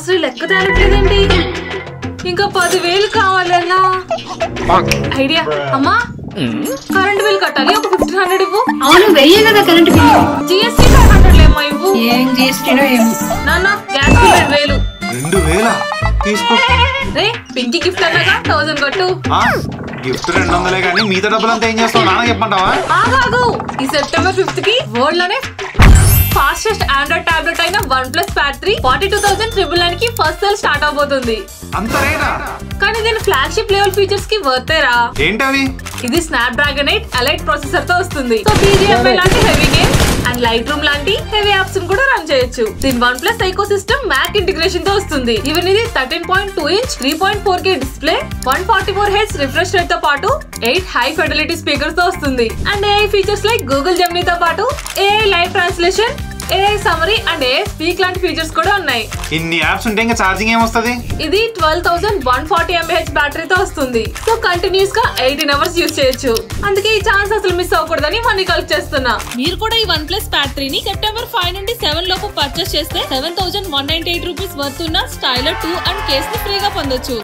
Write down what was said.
అసలు లెక్క తేలట్లేదేంటి? ఇంకా 10,000 కావాలన్నా. ఐడియా అమ్మా, కరెంట్ బిల్ కట్టాలి, ఒక 1500 ఇవ్వు. అవును, వెయ్యే కదా కరెంట్ బిల్. జిఎస్టీ 500 లేమ్మా ఇవ్వు. ఏం జిఎస్టీనో ఏమో. నాన్న గ్యాస్ బిల్ 2000. 2000 తీసుకో. రే పింకీ గిఫ్ట్ అన్నాగా 1000 కొట్టు. గిఫ్ట్ 200 కానీ మిగతా డబ్బులంతా ఏం చేస్తావు నాన్న చెప్పంటావా? ఆగాగు, ఈ సెప్టెంబర్ 5th కి వరల్డ్ లోనే ఫాస్టెస్ట్ ఆండ్రాయిడ్ టాబ్లెట్ అయిన OnePlus Pad 3 42,999 కి ఫస్ట్ సేల్ స్టార్ట్ అవబోతుంది. అంత రేటా? కానీ దీని ఫ్లాగ్షిప్ లెవెల్ ఫీచర్స్ కి వర్తేరా. ఏంటవి? ఇది స్నాప్డ్రాగన్ 8 Elite ప్రాసెసర్ తో వస్తుంది. సో BGMI లాంటి heavy games and light room లాంటి హెవీ యాప్స్ కూడా రన్ చేయొచ్చు. దీని OnePlus ఎకోసిస్టమ్ మ్యాక్ ఇంటిగ్రేషన్ తో వస్తుంది. ఈవెన్ ఇది 13.2 inch 3.4K display, 144 Hz refresh rate తో పాటు 8 హై ఫిడెలిటీ స్పీకర్స్ తో వస్తుంది. And AI features like Google Gemini తో పాటు AI live translation, AI summary and AI speak లాంటి ఫీచర్స్ కూడా ఉన్నాయి. ఇన్ని యాప్స్ ఉంటే ఇంకా ఛార్జింగ్ ఏమొస్తుంది? ఇది 12,140 mAh బ్యాటరీతో వస్తుంది. సో కంటిన్యూస్ గా 18 అవర్స్ యూజ్ చేయొచ్చు. అందుకే ఈ ఛాన్స్ అసలు మిస్ అవ్వకూడదని మనీ కలెక్ట్ చేస్తున్నా. మీరు కూడా ఈ OnePlus Pad 3 ని సెప్టెంబర్ 5 నుండి 7 లోపు పర్చేస్ చేస్తే 7,198 రూపీస్ వర్త్ ఉన్న స్టైలర్ 2 అండ్ కేస్ ని ఫ్రీగా పొందొచ్చు.